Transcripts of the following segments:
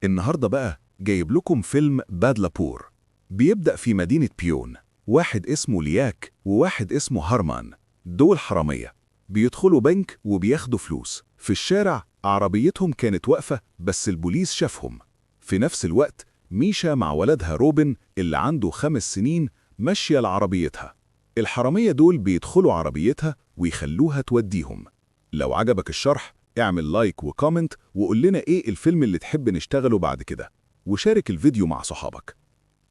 النهاردة بقى جايب لكم فيلم بادلابور. بيبدأ في مدينة بيون، واحد اسمه لياك وواحد اسمه هارمان. دول حرامية بيدخلوا بنك وبياخدوا فلوس. في الشارع عربيتهم كانت واقفة بس البوليس شافهم. في نفس الوقت ميشا مع ولدها روبن اللي عنده 5 سنين ماشية لعربيتها. الحرامية دول بيدخلوا عربيتها ويخلوها توديهم. لو عجبك الشرح اعمل لايك وكومنت وقول لنا ايه الفيلم اللي تحب نشتغله بعد كده، وشارك الفيديو مع صحابك.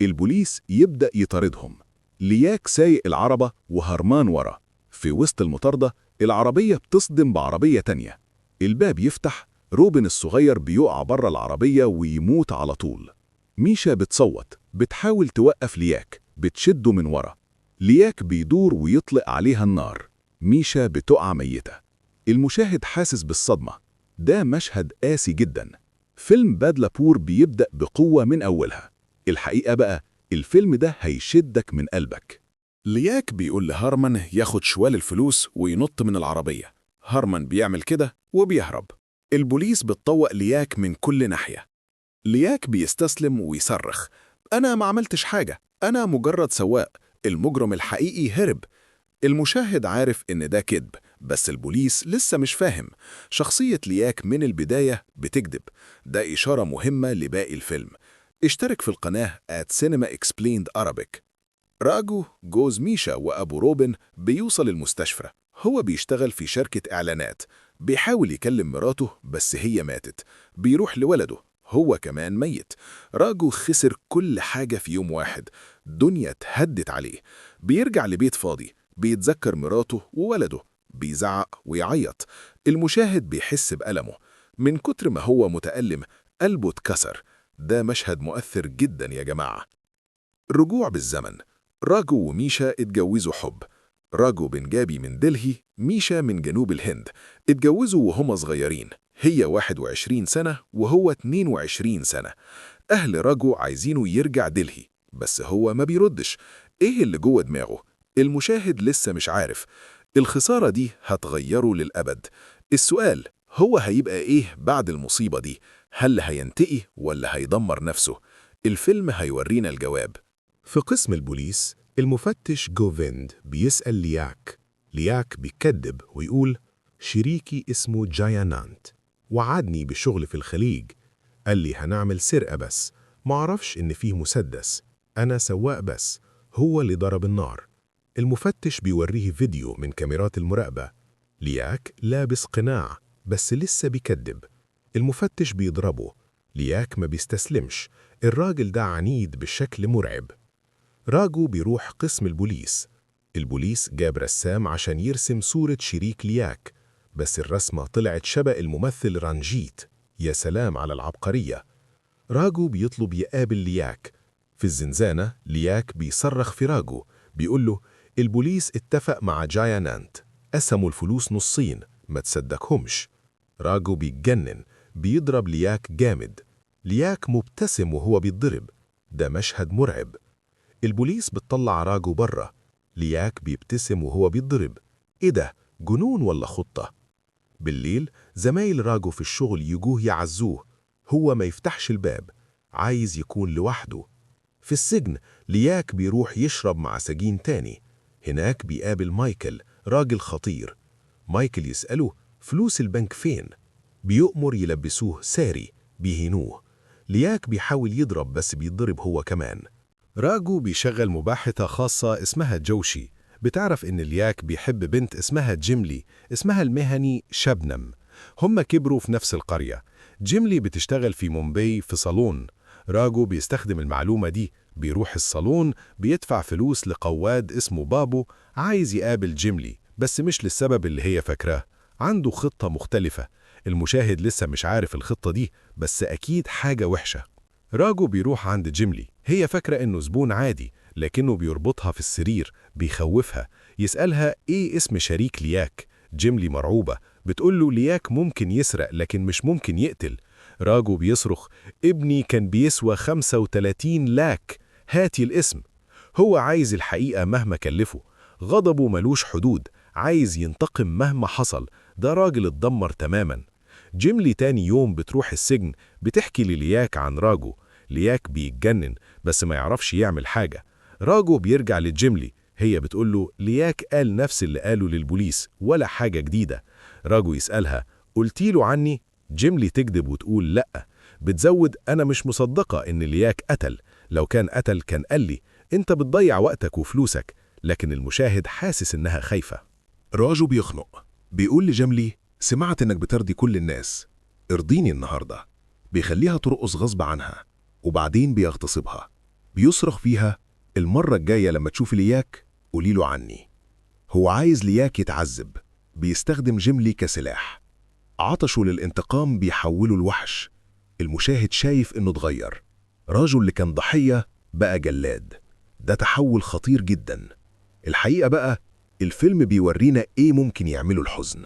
البوليس يبدأ يطاردهم. لياك سايق العربة وهرمان ورا. في وسط المطاردة العربية بتصدم بعربية تانية. الباب يفتح، روبن الصغير بيقع بره العربية ويموت على طول. ميشا بتصوت، بتحاول توقف لياك، بتشده من ورا. لياك بيدور ويطلق عليها النار. ميشا بتقع ميتة. المشاهد حاسس بالصدمة. ده مشهد قاسي جدا. فيلم بادلابور بيبدأ بقوة من أولها. الحقيقة بقى الفيلم ده هيشدك من قلبك. لياك بيقول لهارمان ياخد شوال الفلوس وينط من العربية. هارمان بيعمل كده وبيهرب. البوليس بتطوق لياك من كل ناحية. لياك بيستسلم ويصرخ: أنا ما عملتش حاجة، أنا مجرد سواق، المجرم الحقيقي هرب. المشاهد عارف إن ده كذب، بس البوليس لسه مش فاهم. شخصية لياك من البداية بتكذب. ده إشارة مهمة لباقي الفيلم. اشترك في القناة @Cinema Explained Arabic. راجو جوز ميشا وأبو روبن بيوصل المستشفى. هو بيشتغل في شركة إعلانات. بيحاول يكلم مراته بس هي ماتت. بيروح لولده، هو كمان ميت. راجو خسر كل حاجة في يوم واحد. دنيا اتهدت عليه. بيرجع لبيت فاضي، بيتذكر مراته وولده. بيزعق ويعيط. المشاهد بيحس بألمه. من كتر ما هو متألم قلبه اتكسر. ده مشهد مؤثر جدا يا جماعة. رجوع بالزمن. راجو وميشا اتجوزوا حب. راجو بنجابي من دلهي، ميشا من جنوب الهند. اتجوزوا وهما صغيرين، هي 21 سنة وهو 22 سنة. أهل راجو عايزينه يرجع دلهي بس هو ما بيردش. إيه اللي جوه دماغه؟ المشاهد لسه مش عارف. الخسارة دي هتغيره للأبد. السؤال هو هيبقى إيه بعد المصيبة دي؟ هل هينتقي ولا هيدمر نفسه؟ الفيلم هيورينا الجواب. في قسم البوليس المفتش جوفيند بيسأل لياك بيكذب ويقول: شريكي اسمه جايانانت، وعدني بشغل في الخليج، قال لي هنعمل سرقة بس معرفش إن فيه مسدس، أنا سواق بس، هو اللي ضرب النار. المفتش بيوريه فيديو من كاميرات المراقبة. لياك لابس قناع بس لسه بيكذب. المفتش بيضربه. لياك ما بيستسلمش. الراجل ده عنيد بشكل مرعب. راجو بيروح قسم البوليس. البوليس جاب رسام عشان يرسم صورة شريك لياك، بس الرسمة طلعت شبه الممثل رانجيت. يا سلام على العبقرية. راجو بيطلب يقابل لياك. في الزنزانة لياك بيصرخ في راجو، بيقول له: البوليس اتفق مع جايانانت، قسموا الفلوس نصين، ما تصدقهمش. راجو بيتجنن، بيضرب لياك جامد. لياك مبتسم وهو بيتضرب. ده مشهد مرعب. البوليس بتطلع راجو بره. لياك بيبتسم وهو بيتضرب. ايه ده، جنون ولا خطة؟ بالليل زمايل راجو في الشغل يجوه يعزوه. هو ما يفتحش الباب، عايز يكون لوحده. في السجن لياك بيروح يشرب مع سجين تاني. هناك بيقابل مايكل، راجل خطير. مايكل يسأله: فلوس البنك فين؟ بيؤمر يلبسوه ساري، بيهينوه. لياك بيحاول يضرب بس بيتضرب هو كمان. راجو بيشغل مباحثة خاصة اسمها جوشي. بتعرف إن لياك بيحب بنت اسمها جيملي، اسمها المهني شبنم. هم كبروا في نفس القرية. جيملي بتشتغل في مومباي في صالون. راجو بيستخدم المعلومة دي، بيروح الصالون، بيدفع فلوس لقواد اسمه بابو، عايز يقابل جيملي بس مش للسبب اللي هي فاكراه. عنده خطة مختلفة. المشاهد لسه مش عارف الخطة دي، بس أكيد حاجة وحشة. راجو بيروح عند جيملي، هي فاكرة إنه زبون عادي، لكنه بيربطها في السرير، بيخوفها. يسألها إيه اسم شريك لياك. جيملي مرعوبة، بتقوله لياك ممكن يسرق لكن مش ممكن يقتل. راجو بيصرخ: ابني كان بيسوى 35 لاك، هاتي الاسم. هو عايز الحقيقة مهما كلفه. غضبه ملوش حدود، عايز ينتقم مهما حصل. ده راجل اتدمر تماما. جيملي تاني يوم بتروح السجن بتحكي للياك عن راجو. لياك بيتجنن بس ما يعرفش يعمل حاجة. راجو بيرجع لجيملي، هي بتقوله لياك قال نفس اللي قاله للبوليس ولا حاجة جديدة. راجو يسألها قلتيله عني؟ جيملي تكذب وتقول لأ، بتزود أنا مش مصدقة إن لياك قتل، لو كان قتل كان قال لي أنت بتضيع وقتك وفلوسك. لكن المشاهد حاسس إنها خايفة. راجو بيخنق، بيقول لجملي سمعت إنك بترضي كل الناس، ارضيني النهاردة. بيخليها ترقص غصب عنها وبعدين بيغتصبها، بيصرخ فيها المرة الجاية لما تشوف لياك قوليله عني. هو عايز لياك يتعذب، بيستخدم جيملي كسلاح. عطشه للانتقام بيحوله الوحش. المشاهد شايف إنه اتغير، راجو اللي كان ضحية بقى جلاد. ده تحول خطير جدا. الحقيقة بقى الفيلم بيورينا إيه ممكن يعمله الحزن.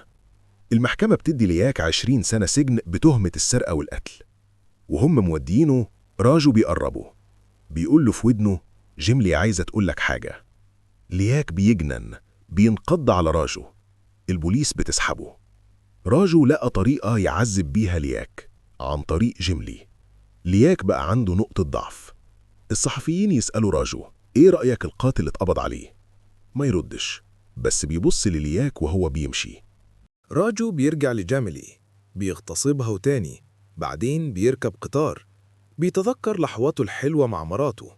المحكمة بتدي لياك 20 سنة سجن بتهمة السرقة والقتل، وهم مودينه. راجو بيقربه، بيقول له في ودنه جيملي عايزة تقول لك حاجة. لياك بيجنن، بينقض على راجو. البوليس بتسحبه. راجو لقى طريقة يعذب بيها لياك عن طريق جيملي. لياك بقى عنده نقطة ضعف. الصحفيين يسألوا راجو إيه رأيك القاتل اتقبض عليه؟ ما يردش، بس بيبص للياك وهو بيمشي. راجو بيرجع لجيملي، بيغتصبها وتاني، بعدين بيركب قطار، بيتذكر لحظاته الحلوة مع مراته.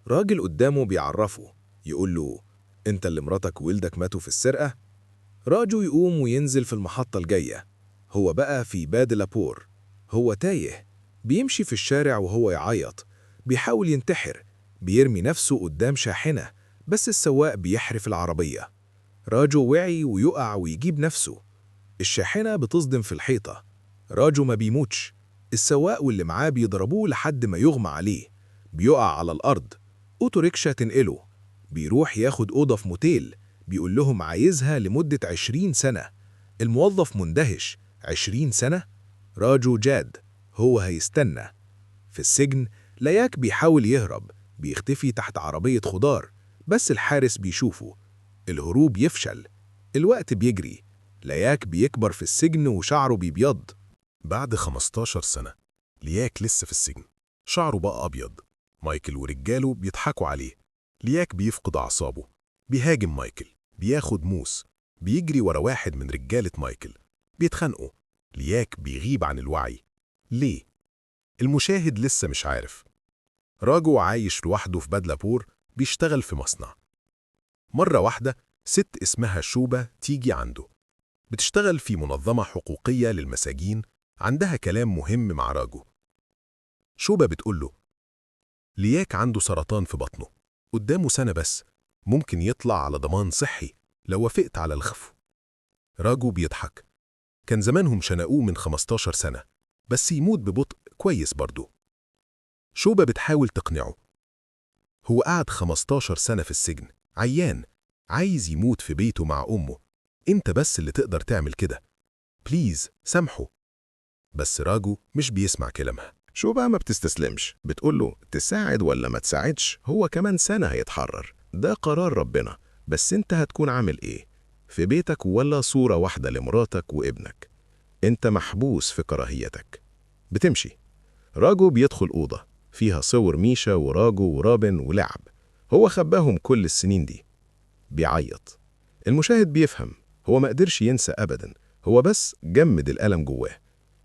راجل قدامه بيعرفه، يقول له انت اللي مراتك وولدك ماتوا في السرقة؟ راجو يقوم وينزل في المحطة الجاية. هو بقى في بادلابور. هو تايه، بيمشي في الشارع وهو يعيط، بيحاول ينتحر، بيرمي نفسه قدام شاحنة بس السواق بيحرف العربية. راجو وعي ويقع ويجيب نفسه. الشاحنة بتصدم في الحيطة. راجو ما بيموتش، السواق واللي معاه بيضربوه لحد ما يغمى عليه، بيقع على الأرض. أوتوريكشا تنقله، بيروح ياخد أوضة في موتيل، بيقول لهم عايزها لمدة 20 سنة. الموظف مندهش، 20 سنة؟ راجو جاد، هو هيستنى. في السجن لياك بيحاول يهرب، بيختفي تحت عربية خضار، بس الحارس بيشوفه. الهروب يفشل، الوقت بيجري، لياك بيكبر في السجن وشعره بيبيض. بعد 15 سنة لياك لسه في السجن، شعره بقى أبيض. مايكل ورجاله بيضحكوا عليه. لياك بيفقد أعصابه، بيهاجم مايكل، بياخد موس، بيجري ورا واحد من رجالة مايكل، بيتخانقوا. لياك بيغيب عن الوعي. ليه؟ المشاهد لسه مش عارف. راجو عايش لوحده في بادلابور، بيشتغل في مصنع. مرة واحدة ست اسمها شوبة تيجي عنده، بتشتغل في منظمة حقوقية للمساجين، عندها كلام مهم مع راجو. شوبة بتقوله لياك عنده سرطان في بطنه، قدامه سنة بس، ممكن يطلع على ضمان صحي لو وافقت على الخف. راجو بيضحك، كان زمانهم شنقوه من 15 سنة، بس يموت ببطء كويس برضو. شوبة بتحاول تقنعه، هو قعد 15 سنة في السجن، عيان، عايز يموت في بيته مع أمه، انت بس اللي تقدر تعمل كده، بليز سامحه. بس راجو مش بيسمع كلامها. شوبة ما بتستسلمش، بتقوله تساعد ولا ما تساعدش، هو كمان سنة هيتحرر، ده قرار ربنا، بس انت هتكون عامل ايه؟ في بيتك ولا صورة واحدة لمراتك وابنك؟ انت محبوس في كراهيتك. بتمشي. راجو بيدخل أوضة فيها صور ميشا وراجو ورابن ولعب، هو خباهم كل السنين دي. بيعيط. المشاهد بيفهم، هو ما قدرش ينسى أبدا، هو بس جمد الألم جواه.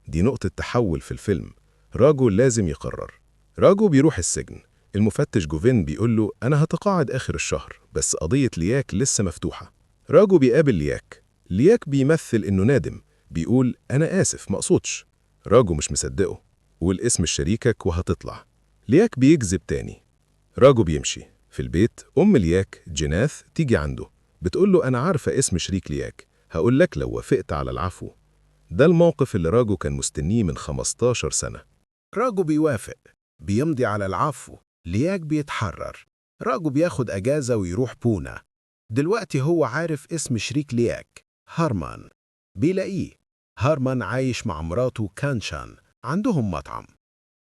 دي نقطة تحول في الفيلم. راجو لازم يقرر. راجو بيروح السجن، المفتش جوفين بيقول له أنا هتقاعد آخر الشهر، بس قضية لياك لسه مفتوحة. راجو بيقابل لياك، لياك بيمثل إنه نادم، بيقول أنا آسف مقصودش. راجو مش مصدقه، قول اسم شريكك وهتطلع. لياك بيكذب تاني. راجو بيمشي. في البيت أم لياك جيناث تيجي عنده، بتقول له أنا عارفة اسم شريك لياك، هقول لك لو وافقت على العفو. ده الموقف اللي راجو كان مستنيه من 15 سنة. راجو بيوافق، بيمضي على العفو، لياك بيتحرر. راجو بياخد أجازة ويروح بونا. دلوقتي هو عارف اسم شريك لياك، هارمان. بيلاقيه، هارمان عايش مع مراته كانشان، عندهم مطعم.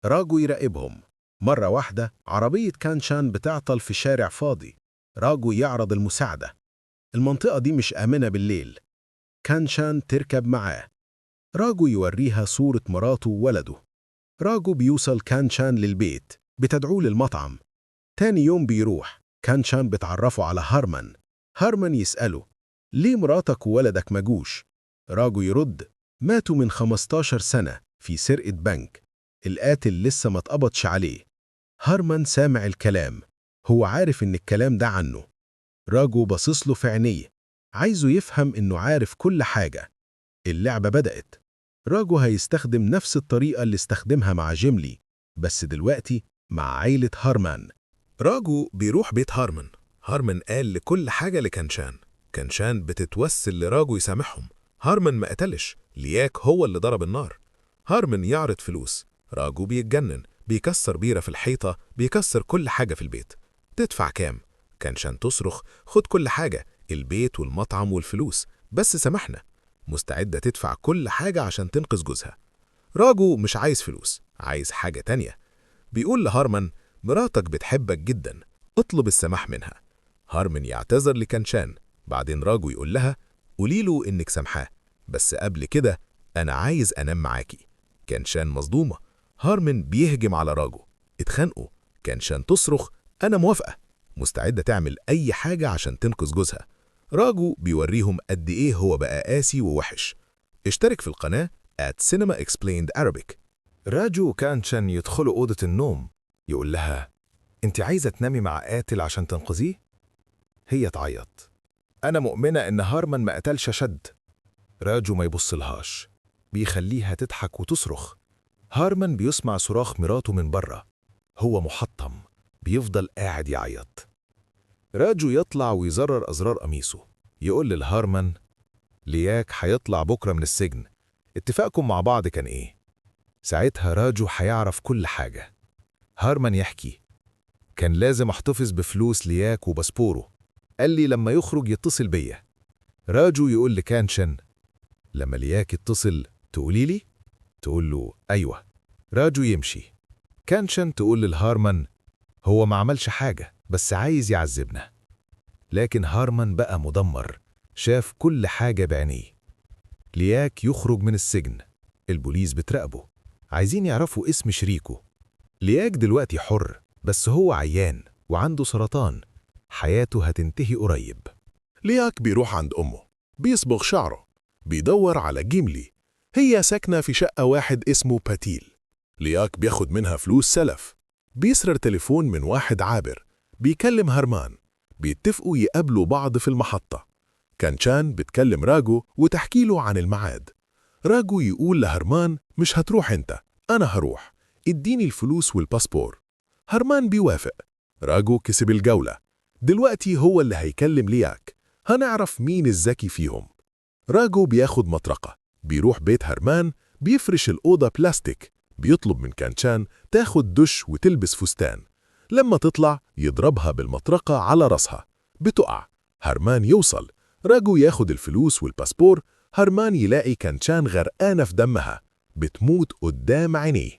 راجو يراقبهم. مرة واحدة عربية كانشان بتعطل في شارع فاضي. راجو يعرض المساعدة. المنطقة دي مش آمنة بالليل. كانشان تركب معاه. راجو يوريها صورة مراته وولده. راجو بيوصل كانشان للبيت، بتدعوه للمطعم. تاني يوم بيروح، كانشان بتعرفه على هارمان. هارمان يسأله: ليه مراتك وولدك مجوش؟ راجو يرد: ماتوا من 15 سنة في سرقة بنك، القاتل لسه ما اتقبضش عليه. هارمان سامع الكلام، هو عارف إن الكلام ده عنه. راجو باصص له في عينيه، عايزه يفهم إنه عارف كل حاجة. اللعبة بدأت. راجو هيستخدم نفس الطريقة اللي استخدمها مع جيملي، بس دلوقتي مع عيلة هارمان. راجو بيروح بيت هارمان. هارمان قال لكل حاجة لكانشان. كانشان بتتوسل لراجو يسامحهم. هارمان ما قتلش، لياك هو اللي ضرب النار. هارمان يعرض فلوس. راجو بيتجنن، بيكسر بيرة في الحيطة، بيكسر كل حاجة في البيت. تدفع كام؟ كانشان تصرخ: خد كل حاجة، البيت والمطعم والفلوس، بس سامحنا. مستعدة تدفع كل حاجة عشان تنقذ جوزها. راجو مش عايز فلوس، عايز حاجة تانية. بيقول لهارمان: مراتك بتحبك جدا، اطلب السماح منها. هارمان يعتذر لكانشان. بعدين راجو يقول لها: قولي له إنك سامحاه، بس قبل كده أنا عايز أنام معاكي. كانشان مصدومة. هارمان بيهجم على راجو، اتخانقوا. كانشان تصرخ: أنا موافقة، مستعدة تعمل أي حاجة عشان تنقذ جوزها. راجو بيوريهم قد إيه هو بقى قاسي ووحش. اشترك في القناة @Cinema Explained Arabic. راجو وكانشان يدخلوا أوضة النوم. يقول لها: انت عايزة تنامي مع قاتل عشان تنقذيه؟ هي تعيط: أنا مؤمنة إن هارمان ما قتلش شد. راجو ما يبصلهاش، بيخليها تضحك وتصرخ. هارمان بيسمع صراخ مراته من بره، هو محطم، بيفضل قاعد يعيط. راجو يطلع ويزرر أزرار قميصه، يقول لهارمان: لياك هيطلع بكرة من السجن، اتفاقكم مع بعض كان إيه؟ ساعتها راجو هيعرف كل حاجة. هارمان يحكي: كان لازم احتفظ بفلوس لياك وباسبوره، قال لي لما يخرج يتصل بيا. راجو يقول لكانشان: لما لياك يتصل تقولي لي؟ تقول له: أيوة. راجو يمشي. كانشان تقول لهارمان: هو ما عملش حاجة، بس عايز يعذبنا. لكن هارمان بقى مدمر، شاف كل حاجة بعينيه. لياك يخرج من السجن، البوليس بتراقبه، عايزين يعرفوا اسم شريكه. لياك دلوقتي حر، بس هو عيان وعنده سرطان، حياته هتنتهي قريب. لياك بيروح عند أمه، بيصبغ شعره، بيدور على جيملي. هي ساكنة في شقة واحد اسمه باتيل. لياك بياخد منها فلوس سلف. بيسرق تليفون من واحد عابر، بيكلم هارمان. بيتفقوا يقابلوا بعض في المحطة. كانشان بتكلم راجو وتحكي له عن الميعاد. راجو يقول لهارمان: مش هتروح انت، أنا هروح، اديني الفلوس والباسبور. هارمان بيوافق. راجو كسب الجولة. دلوقتي هو اللي هيكلم لياك، هنعرف مين الذكي فيهم. راجو بياخد مطرقة، بيروح بيت هارمان، بيفرش الأوضة بلاستيك، بيطلب من كانشان تاخد دش وتلبس فستان. لما تطلع يضربها بالمطرقة على راسها، بتقع. هارمان يوصل، راجو ياخد الفلوس والباسبور. هارمان يلاقي كانشان غرقانة في دمها، بتموت قدام عينيه.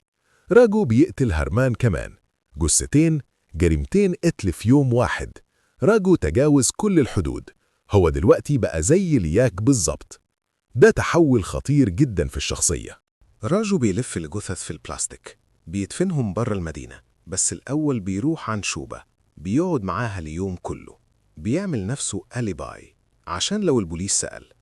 راجو بيقتل هارمان كمان. جثتين، جريمتين قتل في يوم واحد. راجو تجاوز كل الحدود، هو دلوقتي بقى زي لياك بالظبط. ده تحول خطير جدا في الشخصية. راجو بيلف الجثث في البلاستيك، بيدفنهم بره المدينة، بس الأول بيروح عن شوبة، بيقعد معاها اليوم كله، بيعمل نفسه أليباي عشان لو البوليس سأل.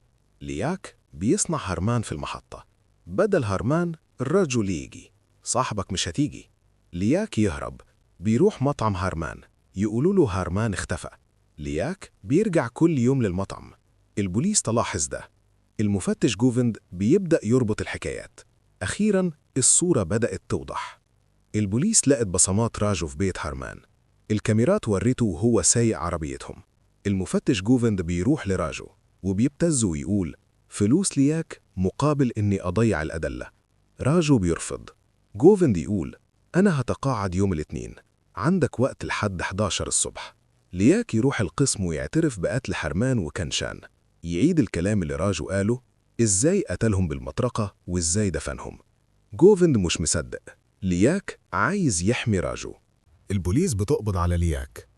لياك بيصنع هارمان في المحطة، بدل هارمان الرجل يجي، صاحبك مش هتيجي. لياك يهرب، بيروح مطعم هارمان، يقولوا له هارمان اختفى. لياك بيرجع كل يوم للمطعم، البوليس تلاحظ ده. المفتش جوفند بيبدأ يربط الحكايات. أخيراً الصورة بدأت توضح. البوليس لقت بصمات راجو في بيت هارمان، الكاميرات وريته وهو سايق عربيتهم. المفتش جوفند بيروح لراجو وبيبتز ويقول: فلوس لياك مقابل إني أضيع الأدلة. راجو بيرفض. جوفند يقول: أنا هتقاعد يوم الاثنين، عندك وقت لحد 11 الصبح. لياك يروح القسم ويعترف بقتل هارمان وكانشان، يعيد الكلام اللي راجو قاله، إزاي قتلهم بالمطرقة وإزاي دفنهم. جوفند مش مصدق، لياك عايز يحمي راجو. البوليس بتقبض على لياك.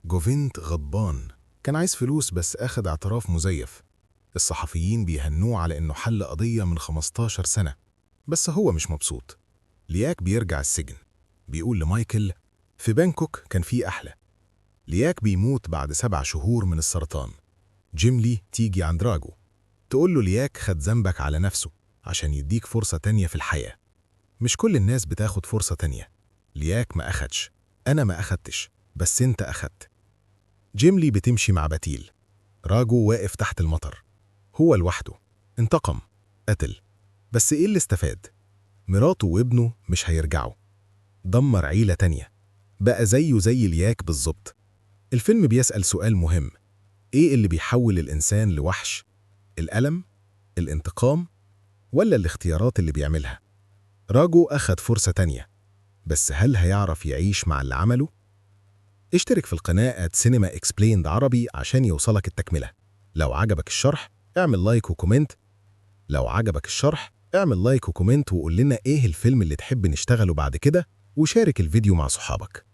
جوفند غضبان، كان عايز فلوس بس أخد اعتراف مزيف. الصحفيين بيهنوه على إنه حل قضية من 15 سنة، بس هو مش مبسوط. لياك بيرجع السجن، بيقول لمايكل في بانكوك كان في أحلى. لياك بيموت بعد 7 شهور من السرطان. جيم لي تيجي عند راجو تقول له لياك خد ذنبك على نفسه عشان يديك فرصة تانية في الحياة. مش كل الناس بتاخد فرصة تانية. لياك ما أخدش، أنا ما أخدتش، بس أنت أخدت. جيم لي بتمشي مع بتيل. راجو واقف تحت المطر، هو لوحده، انتقم، قتل، بس إيه اللي استفاد؟ مراته وابنه مش هيرجعوا. دمر عيلة تانية، بقى زيه زي لياك بالظبط. الفيلم بيسأل سؤال مهم: إيه اللي بيحول الإنسان لوحش؟ الألم؟ الانتقام؟ ولا الاختيارات اللي بيعملها؟ راجو أخد فرصة تانية، بس هل هيعرف يعيش مع اللي عمله؟ اشترك في القناة سينما اكسبليند عربي عشان يوصلك التكملة. لو عجبك الشرح اعمل لايك وكومنت وقول لنا ايه الفيلم اللي تحب نشتغله بعد كده، وشارك الفيديو مع صحابك.